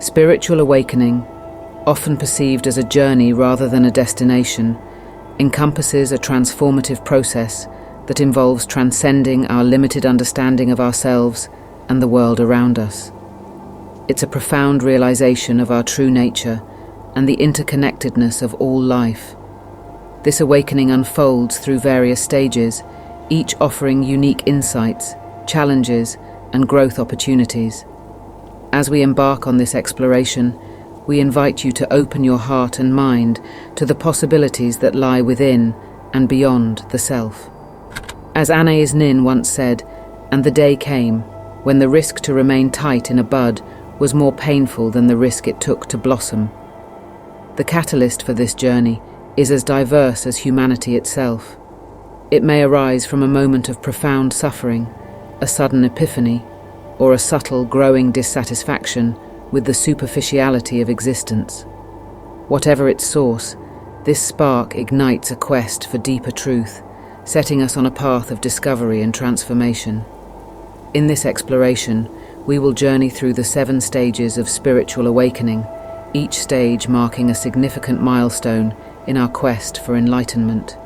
Spiritual awakening, often perceived as a journey rather than a destination, encompasses a transformative process that involves transcending our limited understanding of ourselves and the world around us. It's a profound realization of our true nature and the interconnectedness of all life. This awakening unfolds through various stages, each offering unique insights, challenges, and growth opportunities. As we embark on this exploration, we invite you to open your heart and mind to the possibilities that lie within and beyond the self. As Anais Nin once said, "And the day came when the risk to remain tight in a bud was more painful than the risk it took to blossom." The catalyst for this journey is as diverse as humanity itself. It may arise from a moment of profound suffering, a sudden epiphany, or a subtle growing dissatisfaction with the superficiality of existence. Whatever its source, this spark ignites a quest for deeper truth, setting us on a path of discovery and transformation. In this exploration, we will journey through the 7 stages of spiritual awakening, each stage marking a significant milestone in our quest for enlightenment.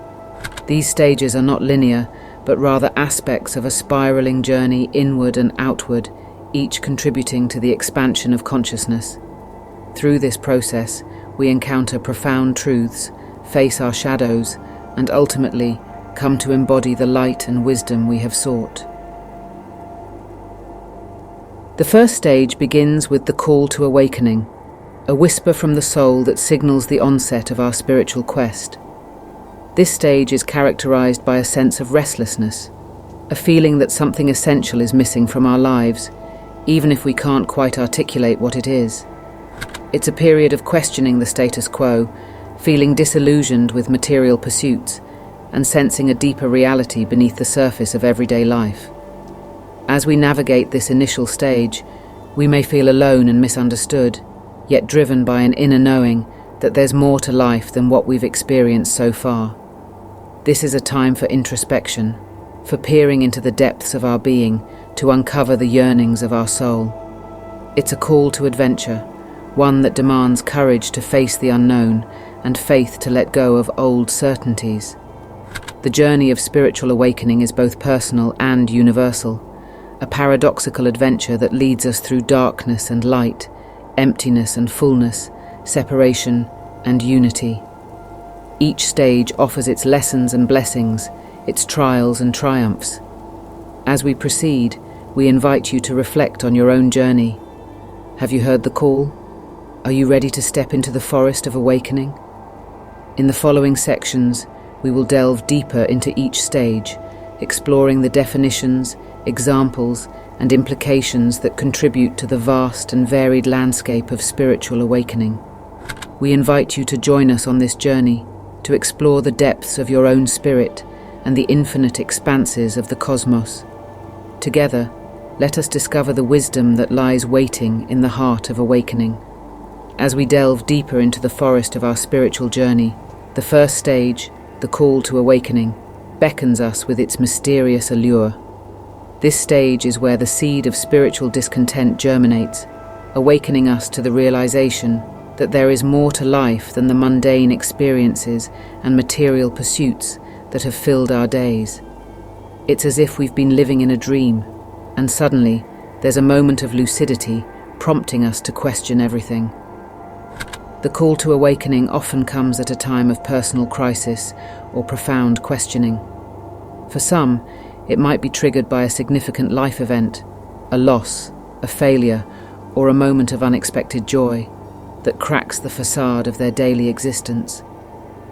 These stages are not linear, but rather aspects of a spiraling journey inward and outward, each contributing to the expansion of consciousness. Through this process, we encounter profound truths, face our shadows, and ultimately come to embody the light and wisdom we have sought. The first stage begins with the call to awakening, a whisper from the soul that signals the onset of our spiritual quest. This stage is characterized by a sense of restlessness, a feeling that something essential is missing from our lives, even if we can't quite articulate what it is. It's a period of questioning the status quo, feeling disillusioned with material pursuits, and sensing a deeper reality beneath the surface of everyday life. As we navigate this initial stage, we may feel alone and misunderstood, yet driven by an inner knowing that there's more to life than what we've experienced so far. This is a time for introspection, for peering into the depths of our being to uncover the yearnings of our soul. It's a call to adventure, one that demands courage to face the unknown and faith to let go of old certainties. The journey of spiritual awakening is both personal and universal, a paradoxical adventure that leads us through darkness and light, emptiness and fullness, separation and unity. Each stage offers its lessons and blessings, its trials and triumphs. As we proceed, we invite you to reflect on your own journey. Have you heard the call? Are you ready to step into the forest of awakening? In the following sections, we will delve deeper into each stage, exploring the definitions, examples, and implications that contribute to the vast and varied landscape of spiritual awakening. We invite you to join us on this journey, to explore the depths of your own spirit and the infinite expanses of the cosmos. Together, let us discover the wisdom that lies waiting in the heart of awakening. As we delve deeper into the forest of our spiritual journey, the first stage, the call to awakening, beckons us with its mysterious allure. This stage is where the seed of spiritual discontent germinates, awakening us to the realization that there is more to life than the mundane experiences and material pursuits that have filled our days. It's as if we've been living in a dream, and suddenly there's a moment of lucidity prompting us to question everything. The call to awakening often comes at a time of personal crisis or profound questioning. For some, it might be triggered by a significant life event, a loss, a failure, or a moment of unexpected joy that cracks the facade of their daily existence.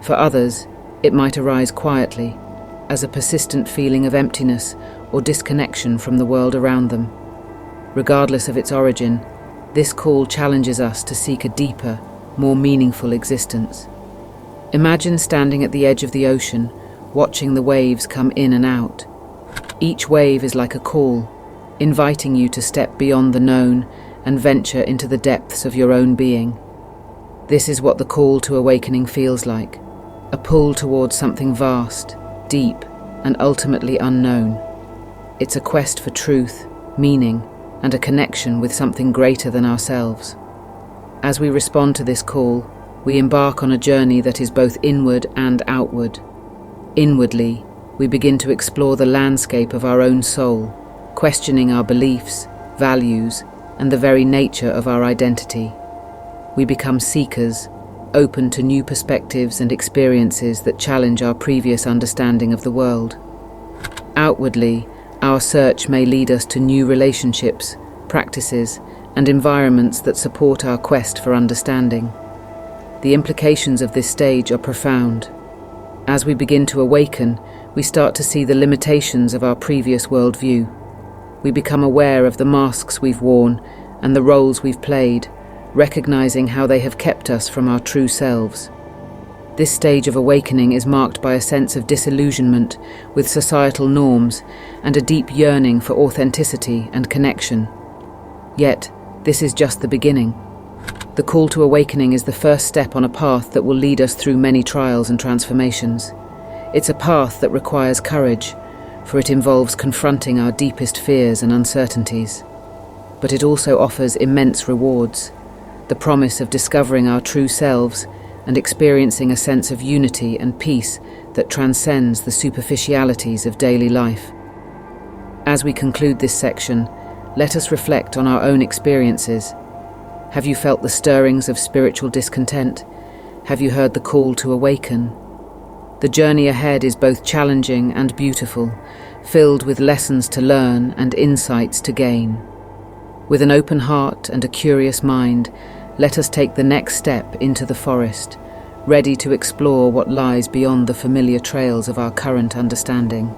For others, it might arise quietly, as a persistent feeling of emptiness or disconnection from the world around them. Regardless of its origin, this call challenges us to seek a deeper, more meaningful existence. Imagine standing at the edge of the ocean, watching the waves come in and out. Each wave is like a call, inviting you to step beyond the known and venture into the depths of your own being. This is what the call to awakening feels like, a pull towards something vast, deep, and ultimately unknown. It's a quest for truth, meaning, and a connection with something greater than ourselves. As we respond to this call, we embark on a journey that is both inward and outward. Inwardly, we begin to explore the landscape of our own soul, questioning our beliefs, values, and the very nature of our identity. We become seekers, open to new perspectives and experiences that challenge our previous understanding of the world. Outwardly, our search may lead us to new relationships, practices, and environments that support our quest for understanding. The implications of this stage are profound. As we begin to awaken, we start to see the limitations of our previous worldview. We become aware of the masks we've worn and the roles we've played, recognizing how they have kept us from our true selves. This stage of awakening is marked by a sense of disillusionment with societal norms and a deep yearning for authenticity and connection. Yet, this is just the beginning. The call to awakening is the first step on a path that will lead us through many trials and transformations. It's a path that requires courage, for it involves confronting our deepest fears and uncertainties. But it also offers immense rewards, the promise of discovering our true selves and experiencing a sense of unity and peace that transcends the superficialities of daily life. As we conclude this section, let us reflect on our own experiences. Have you felt the stirrings of spiritual discontent? Have you heard the call to awaken? The journey ahead is both challenging and beautiful, filled with lessons to learn and insights to gain. With an open heart and a curious mind, let us take the next step into the forest, ready to explore what lies beyond the familiar trails of our current understanding.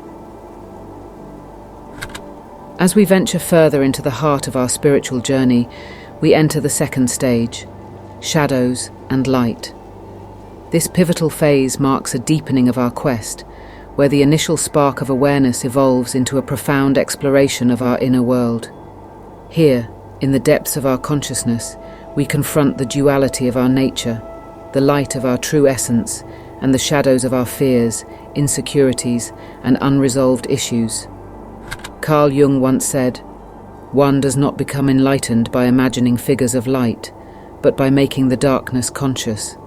As we venture further into the heart of our spiritual journey, we enter the second stage, shadows and light. This pivotal phase marks a deepening of our quest, where the initial spark of awareness evolves into a profound exploration of our inner world. Here, in the depths of our consciousness, we confront the duality of our nature, the light of our true essence, and the shadows of our fears, insecurities, and unresolved issues. Carl Jung once said, "One does not become enlightened by imagining figures of light, but by making the darkness conscious."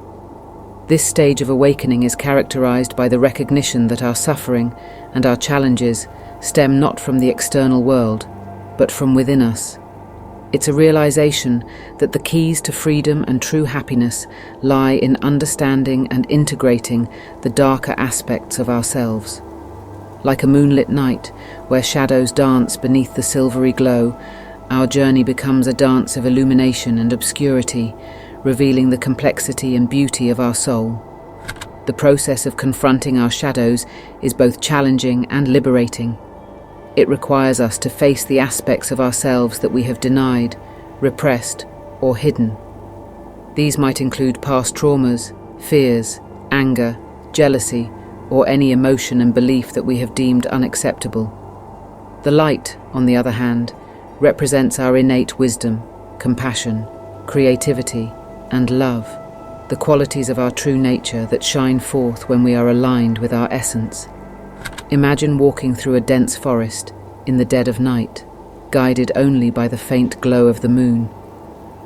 This stage of awakening is characterized by the recognition that our suffering and our challenges stem not from the external world, but from within us. It's a realization that the keys to freedom and true happiness lie in understanding and integrating the darker aspects of ourselves. Like a moonlit night, where shadows dance beneath the silvery glow, our journey becomes a dance of illumination and obscurity, revealing the complexity and beauty of our soul. The process of confronting our shadows is both challenging and liberating. It requires us to face the aspects of ourselves that we have denied, repressed, or hidden. These might include past traumas, fears, anger, jealousy, or any emotion and belief that we have deemed unacceptable. The light, on the other hand, represents our innate wisdom, compassion, creativity, and love, the qualities of our true nature that shine forth when we are aligned with our essence. Imagine walking through a dense forest in the dead of night, guided only by the faint glow of the moon.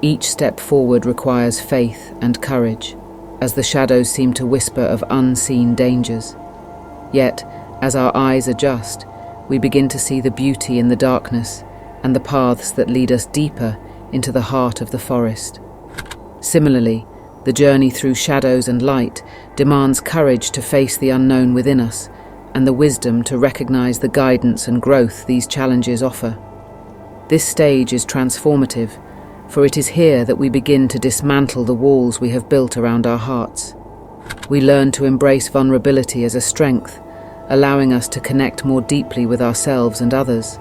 Each step forward requires faith and courage, as the shadows seem to whisper of unseen dangers. Yet, as our eyes adjust, we begin to see the beauty in the darkness and the paths that lead us deeper into the heart of the forest. Similarly, the journey through shadows and light demands courage to face the unknown within us and the wisdom to recognize the guidance and growth these challenges offer. This stage is transformative, for it is here that we begin to dismantle the walls we have built around our hearts. We learn to embrace vulnerability as a strength, allowing us to connect more deeply with ourselves and others.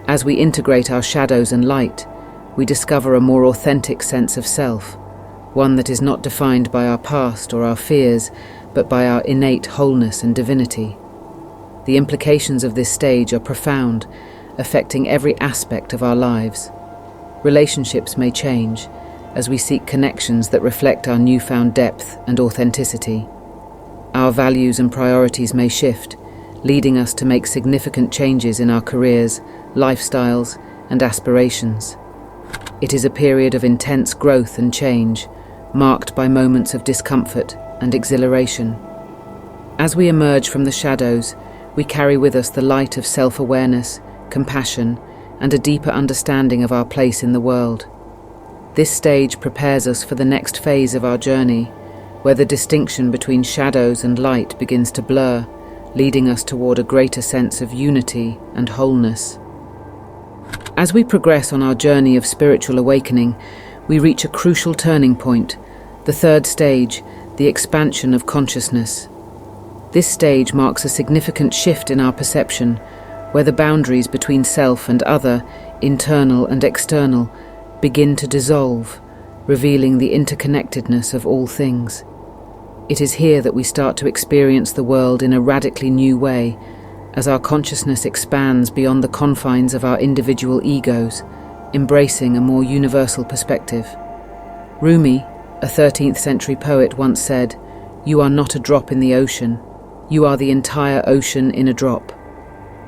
As we integrate our shadows and light, we discover a more authentic sense of self, one that is not defined by our past or our fears, but by our innate wholeness and divinity. The implications of this stage are profound, affecting every aspect of our lives. Relationships may change as we seek connections that reflect our newfound depth and authenticity. Our values and priorities may shift, leading us to make significant changes in our careers, lifestyles, and aspirations. It is a period of intense growth and change, marked by moments of discomfort and exhilaration. As we emerge from the shadows, we carry with us the light of self-awareness, compassion, and a deeper understanding of our place in the world. This stage prepares us for the next phase of our journey, where the distinction between shadows and light begins to blur, leading us toward a greater sense of unity and wholeness. As we progress on our journey of spiritual awakening, we reach a crucial turning point, the third stage, the expansion of consciousness. This stage marks a significant shift in our perception, where the boundaries between self and other, internal and external, begin to dissolve, revealing the interconnectedness of all things. It is here that we start to experience the world in a radically new way, as our consciousness expands beyond the confines of our individual egos, embracing a more universal perspective. Rumi, a 13th century poet, once said, "You are not a drop in the ocean, you are the entire ocean in a drop."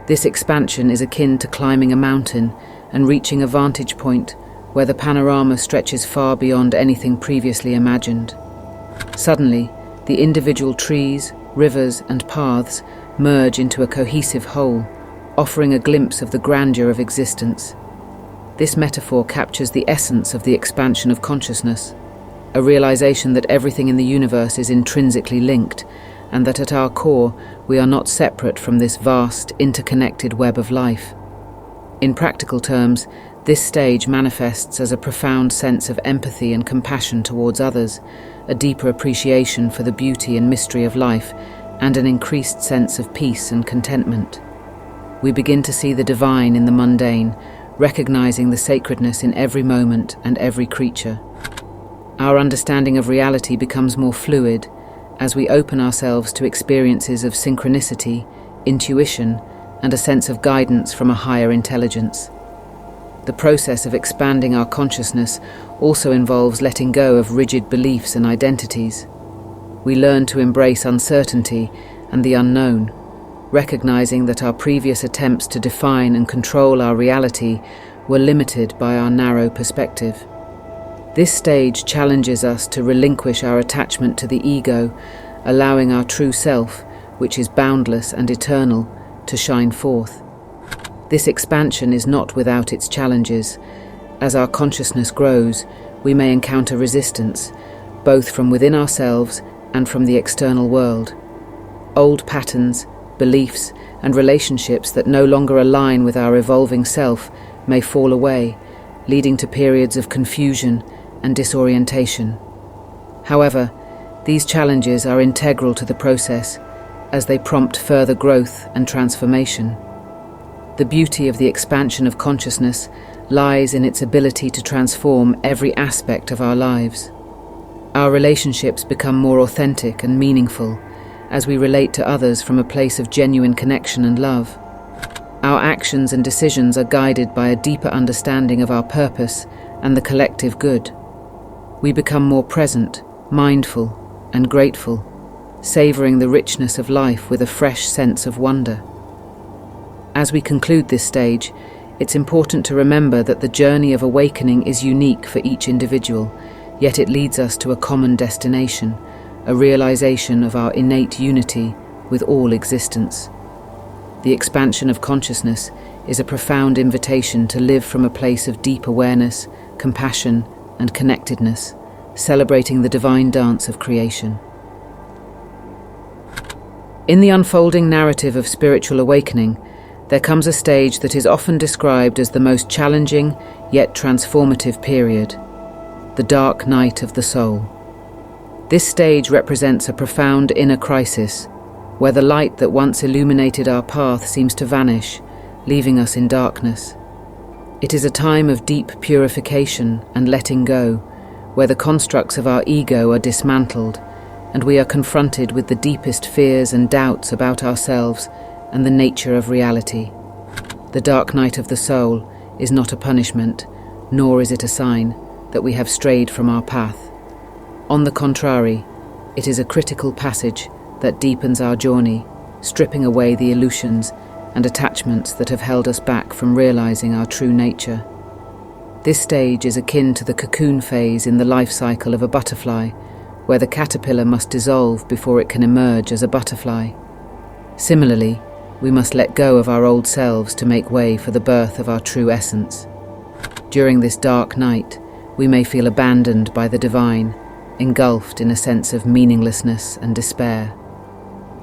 This expansion is akin to climbing a mountain and reaching a vantage point where the panorama stretches far beyond anything previously imagined. Suddenly, the individual trees, rivers, and paths merge into a cohesive whole, offering a glimpse of the grandeur of existence. This metaphor captures the essence of the expansion of consciousness, a realization that everything in the universe is intrinsically linked, and that at our core we are not separate from this vast, interconnected web of life. In practical terms, this stage manifests as a profound sense of empathy and compassion towards others, a deeper appreciation for the beauty and mystery of life, and an increased sense of peace and contentment. We begin to see the divine in the mundane, recognizing the sacredness in every moment and every creature. Our understanding of reality becomes more fluid as we open ourselves to experiences of synchronicity, intuition, and a sense of guidance from a higher intelligence. The process of expanding our consciousness also involves letting go of rigid beliefs and identities. We learn to embrace uncertainty and the unknown, recognizing that our previous attempts to define and control our reality were limited by our narrow perspective. This stage challenges us to relinquish our attachment to the ego, allowing our true self, which is boundless and eternal, to shine forth. This expansion is not without its challenges. As our consciousness grows, we may encounter resistance, both from within ourselves and from the external world. Old patterns, beliefs, and relationships that no longer align with our evolving self may fall away, leading to periods of confusion and disorientation. However, these challenges are integral to the process, as they prompt further growth and transformation. The beauty of the expansion of consciousness lies in its ability to transform every aspect of our lives. Our relationships become more authentic and meaningful as we relate to others from a place of genuine connection and love. Our actions and decisions are guided by a deeper understanding of our purpose and the collective good. We become more present, mindful, and grateful, savoring the richness of life with a fresh sense of wonder. As we conclude this stage, it's important to remember that the journey of awakening is unique for each individual, yet it leads us to a common destination, a realization of our innate unity with all existence. The expansion of consciousness is a profound invitation to live from a place of deep awareness, compassion, and connectedness, celebrating the divine dance of creation. In the unfolding narrative of spiritual awakening, there comes a stage that is often described as the most challenging yet transformative period, the dark night of the soul. This stage represents a profound inner crisis, where the light that once illuminated our path seems to vanish, leaving us in darkness. It is a time of deep purification and letting go, where the constructs of our ego are dismantled, and we are confronted with the deepest fears and doubts about ourselves and the nature of reality. The dark night of the soul is not a punishment, nor is it a sign that we have strayed from our path. On the contrary, it is a critical passage that deepens our journey, stripping away the illusions and attachments that have held us back from realizing our true nature. This stage is akin to the cocoon phase in the life cycle of a butterfly, where the caterpillar must dissolve before it can emerge as a butterfly. Similarly, we must let go of our old selves to make way for the birth of our true essence. During this dark night, we may feel abandoned by the divine, engulfed in a sense of meaninglessness and despair.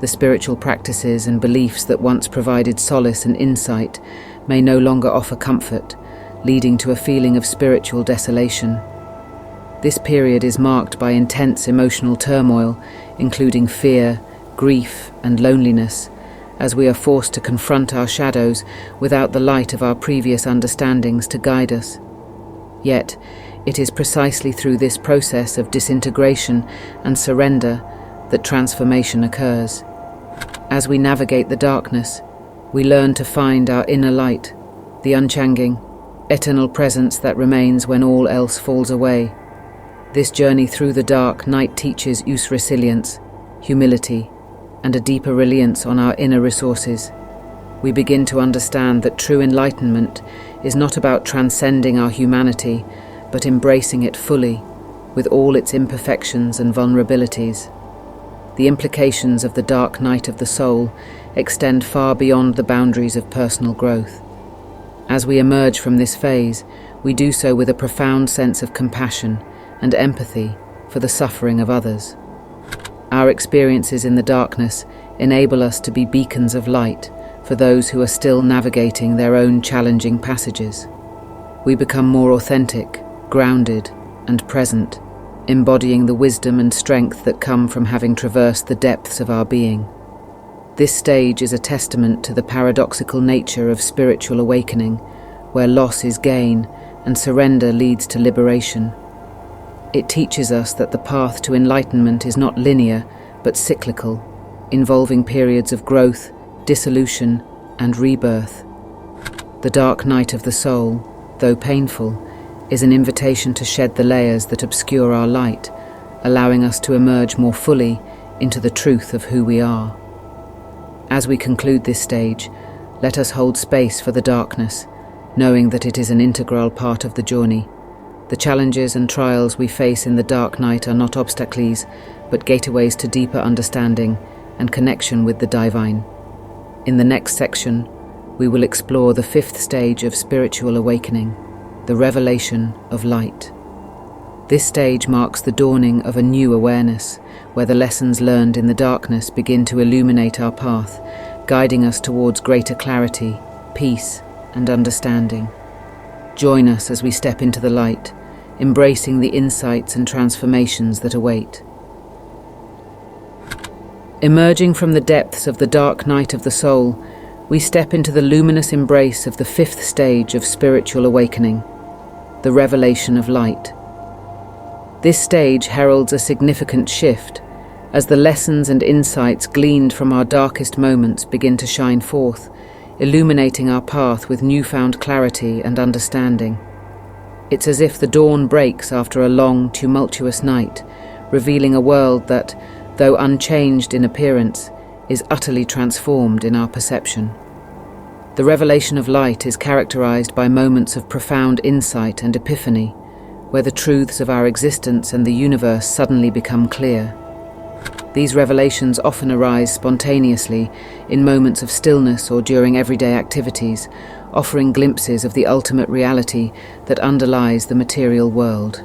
The spiritual practices and beliefs that once provided solace and insight may no longer offer comfort, leading to a feeling of spiritual desolation. This period is marked by intense emotional turmoil, including fear, grief, and loneliness, as we are forced to confront our shadows without the light of our previous understandings to guide us. Yet, it is precisely through this process of disintegration and surrender that transformation occurs. As we navigate the darkness, we learn to find our inner light, the unchanging, eternal presence that remains when all else falls away. This journey through the dark night teaches us resilience, humility, and a deeper reliance on our inner resources. We begin to understand that true enlightenment is not about transcending our humanity, but embracing it fully, with all its imperfections and vulnerabilities. The implications of the dark night of the soul extend far beyond the boundaries of personal growth. As we emerge from this phase, we do so with a profound sense of compassion and empathy for the suffering of others. Our experiences in the darkness enable us to be beacons of light for those who are still navigating their own challenging passages. We become more authentic, grounded, and present, embodying the wisdom and strength that come from having traversed the depths of our being. This stage is a testament to the paradoxical nature of spiritual awakening, where loss is gain and surrender leads to liberation. It teaches us that the path to enlightenment is not linear, but cyclical, involving periods of growth, dissolution, and rebirth. The dark night of the soul, though painful, is an invitation to shed the layers that obscure our light, allowing us to emerge more fully into the truth of who we are. As we conclude this stage, let us hold space for the darkness, knowing that it is an integral part of the journey. The challenges and trials we face in the dark night are not obstacles, but gateways to deeper understanding and connection with the divine. In the next section, we will explore the fifth stage of spiritual awakening, the revelation of light. This stage marks the dawning of a new awareness, where the lessons learned in the darkness begin to illuminate our path, guiding us towards greater clarity, peace, and understanding. Join us as we step into the light, embracing the insights and transformations that await. Emerging from the depths of the dark night of the soul, we step into the luminous embrace of the fifth stage of spiritual awakening, the revelation of light. This stage heralds a significant shift, as the lessons and insights gleaned from our darkest moments begin to shine forth, illuminating our path with newfound clarity and understanding. It's as if the dawn breaks after a long, tumultuous night, revealing a world that, though unchanged in appearance, is utterly transformed in our perception. The revelation of light is characterized by moments of profound insight and epiphany, where the truths of our existence and the universe suddenly become clear. These revelations often arise spontaneously in moments of stillness or during everyday activities, offering glimpses of the ultimate reality that underlies the material world.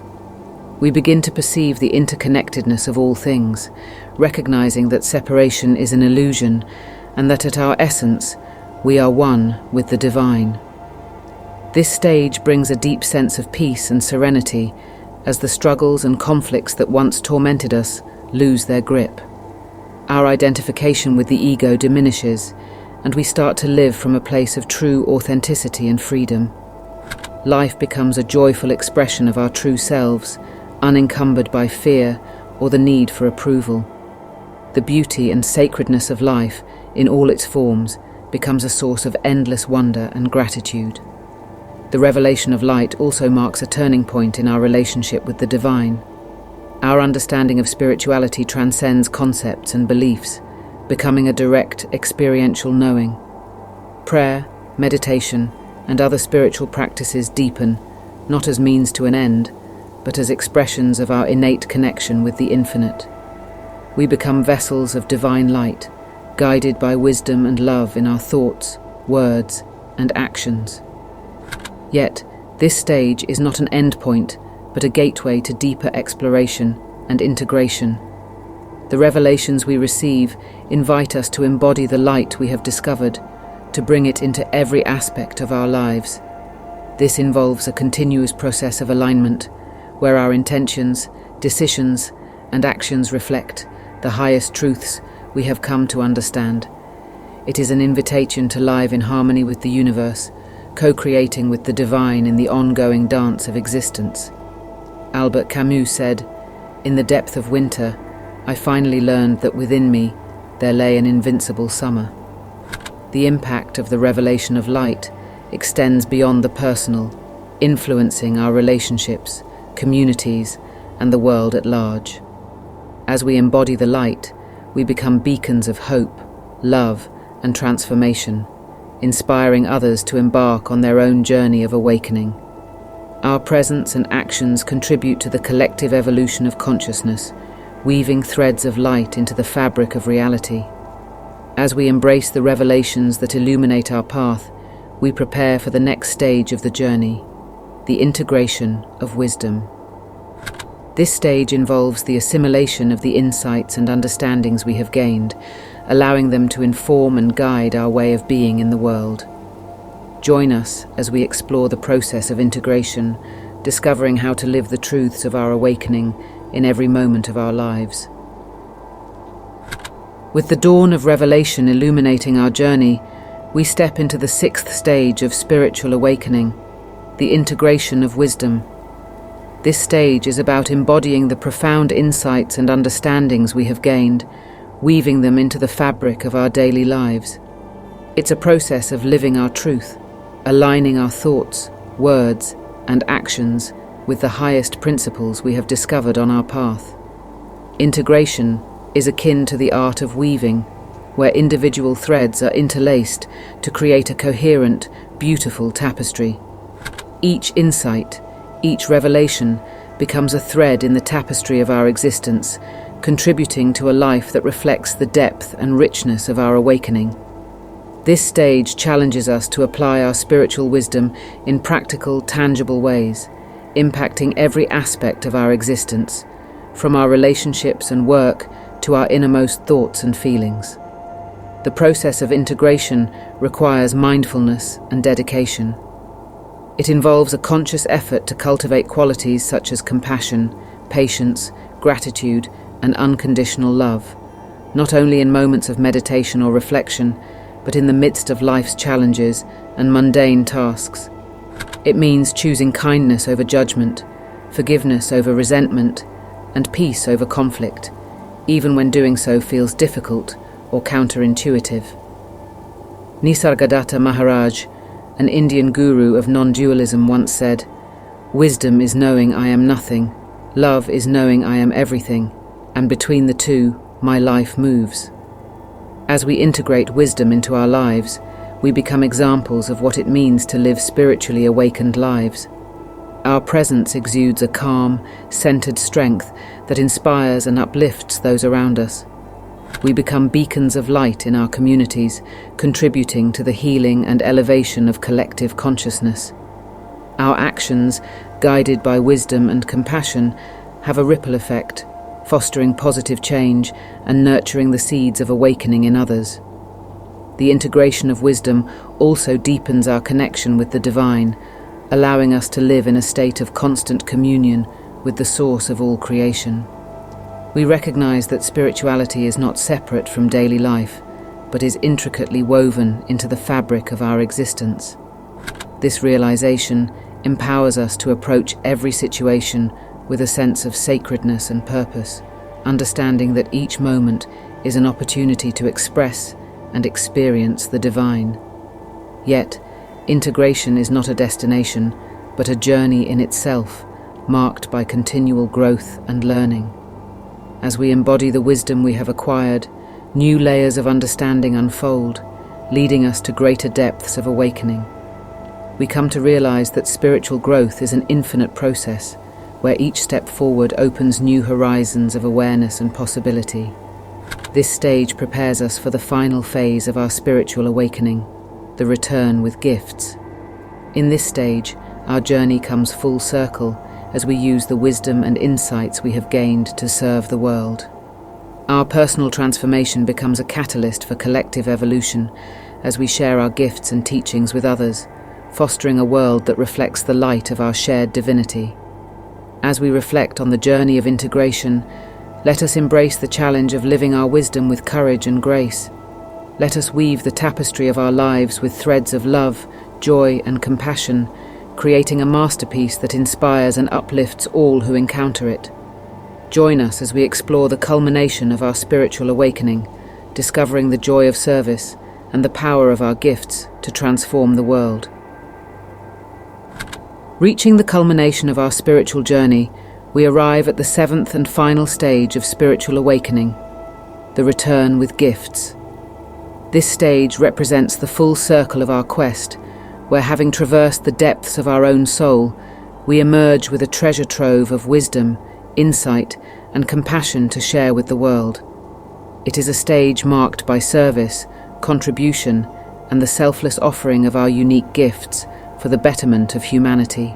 We begin to perceive the interconnectedness of all things, recognizing that separation is an illusion and that at our essence, we are one with the divine. This stage brings a deep sense of peace and serenity as the struggles and conflicts that once tormented us lose their grip. Our identification with the ego diminishes, and we start to live from a place of true authenticity and freedom. Life becomes a joyful expression of our true selves, unencumbered by fear or the need for approval. The beauty and sacredness of life, in all its forms, becomes a source of endless wonder and gratitude. The revelation of light also marks a turning point in our relationship with the divine. Our understanding of spirituality transcends concepts and beliefs, becoming a direct, experiential knowing. Prayer, meditation, and other spiritual practices deepen, not as means to an end, but as expressions of our innate connection with the infinite. We become vessels of divine light, guided by wisdom and love in our thoughts, words, and actions. Yet, this stage is not an end point, but a gateway to deeper exploration and integration. The revelations we receive invite us to embody the light we have discovered, to bring it into every aspect of our lives. This involves a continuous process of alignment, where our intentions, decisions, and actions reflect the highest truths we have come to understand. It is an invitation to live in harmony with the universe, co-creating with the divine in the ongoing dance of existence. Albert Camus said, "In the depth of winter, I finally learned that within me there lay an invincible summer." The impact of the revelation of light extends beyond the personal, influencing our relationships, communities, and the world at large. As we embody the light, we become beacons of hope, love, and transformation, inspiring others to embark on their own journey of awakening. Our presence and actions contribute to the collective evolution of consciousness, weaving threads of light into the fabric of reality. As we embrace the revelations that illuminate our path, we prepare for the next stage of the journey, the integration of wisdom. This stage involves the assimilation of the insights and understandings we have gained, allowing them to inform and guide our way of being in the world. Join us as we explore the process of integration, discovering how to live the truths of our awakening in every moment of our lives. With the dawn of revelation illuminating our journey, we step into the sixth stage of spiritual awakening, the integration of wisdom. This stage is about embodying the profound insights and understandings we have gained, weaving them into the fabric of our daily lives. It's a process of living our truth, aligning our thoughts, words, and actions with the highest principles we have discovered on our path. Integration is akin to the art of weaving, where individual threads are interlaced to create a coherent, beautiful tapestry. Each insight, each revelation, becomes a thread in the tapestry of our existence, contributing to a life that reflects the depth and richness of our awakening. This stage challenges us to apply our spiritual wisdom in practical, tangible ways, impacting every aspect of our existence, from our relationships and work to our innermost thoughts and feelings. The process of integration requires mindfulness and dedication. It involves a conscious effort to cultivate qualities such as compassion, patience, gratitude, and unconditional love, not only in moments of meditation or reflection, but in the midst of life's challenges and mundane tasks. It means choosing kindness over judgment, forgiveness over resentment, and peace over conflict, even when doing so feels difficult or counterintuitive. Nisargadatta Maharaj, an Indian guru of non-dualism, once said, "Wisdom is knowing I am nothing, love is knowing I am everything, and between the two, my life moves." As we integrate wisdom into our lives, we become examples of what it means to live spiritually awakened lives. Our presence exudes a calm, centered strength that inspires and uplifts those around us. We become beacons of light in our communities, contributing to the healing and elevation of collective consciousness. Our actions, guided by wisdom and compassion, have a ripple effect, fostering positive change and nurturing the seeds of awakening in others. The integration of wisdom also deepens our connection with the divine, allowing us to live in a state of constant communion with the source of all creation. We recognize that spirituality is not separate from daily life, but is intricately woven into the fabric of our existence. This realization empowers us to approach every situation with a sense of sacredness and purpose, understanding that each moment is an opportunity to express and experience the divine. Yet, integration is not a destination, but a journey in itself, marked by continual growth and learning. As we embody the wisdom we have acquired, new layers of understanding unfold, leading us to greater depths of awakening. we come to realize that spiritual growth is an infinite process, where each step forward opens new horizons of awareness and possibility. This stage prepares us for the final phase of our spiritual awakening, the return with gifts. In this stage, our journey comes full circle as we use the wisdom and insights we have gained to serve the world. Our personal transformation becomes a catalyst for collective evolution as we share our gifts and teachings with others, fostering a world that reflects the light of our shared divinity. As we reflect on the journey of integration, let us embrace the challenge of living our wisdom with courage and grace. Let us weave the tapestry of our lives with threads of love, joy, and compassion, creating a masterpiece that inspires and uplifts all who encounter it. Join us as we explore the culmination of our spiritual awakening, discovering the joy of service and the power of our gifts to transform the world. Reaching the culmination of our spiritual journey, we arrive at the seventh and final stage of spiritual awakening, the return with gifts. This stage represents the full circle of our quest, where, having traversed the depths of our own soul, we emerge with a treasure trove of wisdom, insight, and compassion to share with the world. It is a stage marked by service, contribution, and the selfless offering of our unique gifts for the betterment of humanity.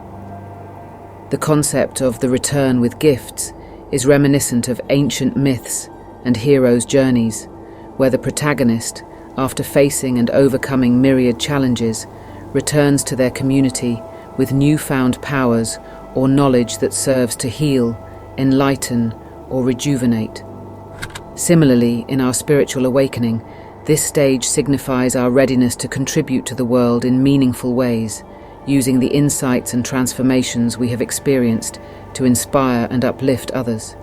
The concept of the return with gifts is reminiscent of ancient myths and heroes' journeys, where the protagonist, after facing and overcoming myriad challenges, returns to their community with newfound powers or knowledge that serves to heal, enlighten, or rejuvenate. Similarly, in our spiritual awakening, this stage signifies our readiness to contribute to the world in meaningful ways, using the insights and transformations we have experienced to inspire and uplift others.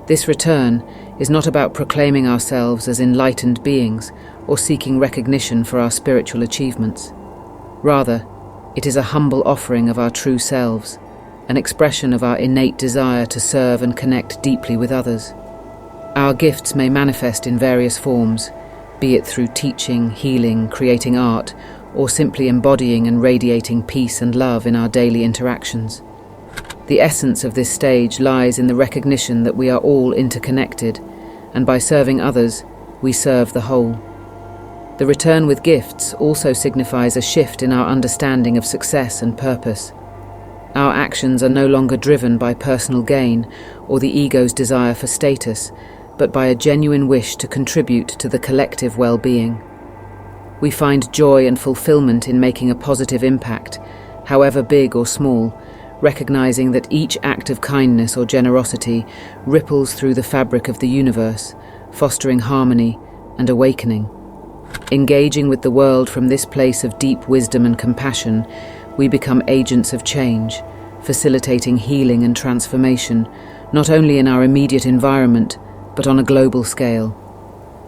This return is not about proclaiming ourselves as enlightened beings or seeking recognition for our spiritual achievements. Rather, it is a humble offering of our true selves, an expression of our innate desire to serve and connect deeply with others. Our gifts may manifest in various forms, be it through teaching, healing, creating art, or simply embodying and radiating peace and love in our daily interactions. The essence of this stage lies in the recognition that we are all interconnected, and by serving others, we serve the whole. The return with gifts also signifies a shift in our understanding of success and purpose. Our actions are no longer driven by personal gain or the ego's desire for status, but by a genuine wish to contribute to the collective well-being. We find joy and fulfillment in making a positive impact, however big or small, recognizing that each act of kindness or generosity ripples through the fabric of the universe, fostering harmony and awakening. Engaging with the world from this place of deep wisdom and compassion, we become agents of change, facilitating healing and transformation, not only in our immediate environment, but on a global scale.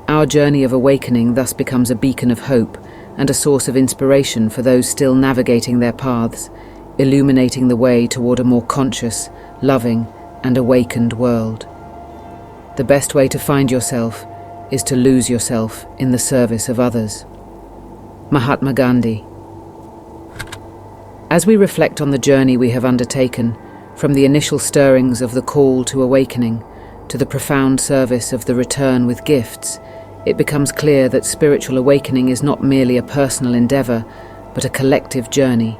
Our journey of awakening thus becomes a beacon of hope and a source of inspiration for those still navigating their paths, illuminating the way toward a more conscious, loving, and awakened world. The best way to find yourself is to lose yourself in the service of others. Mahatma Gandhi. As we reflect on the journey we have undertaken, from the initial stirrings of the call to awakening to the profound service of the return with gifts, it becomes clear that spiritual awakening is not merely a personal endeavor, but a collective journey.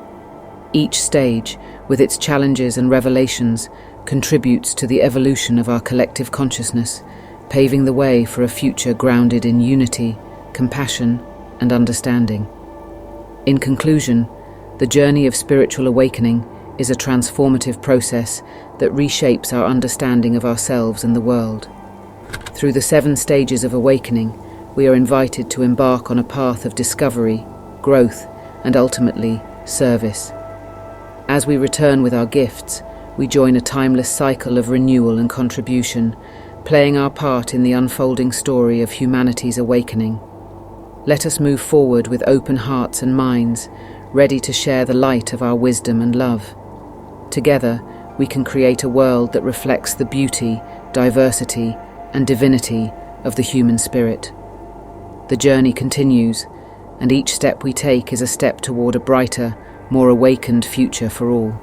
Each stage, with its challenges and revelations, contributes to the evolution of our collective consciousness, paving the way for a future grounded in unity, compassion, and understanding. In conclusion, the journey of spiritual awakening is a transformative process that reshapes our understanding of ourselves and the world. Through the 7 stages of awakening, we are invited to embark on a path of discovery, growth, and ultimately, service. As we return with our gifts, we join a timeless cycle of renewal and contribution, playing our part in the unfolding story of humanity's awakening. Let us move forward with open hearts and minds, ready to share the light of our wisdom and love. Together, we can create a world that reflects the beauty, diversity, and divinity of the human spirit. The journey continues, and each step we take is a step toward a brighter, more awakened future for all.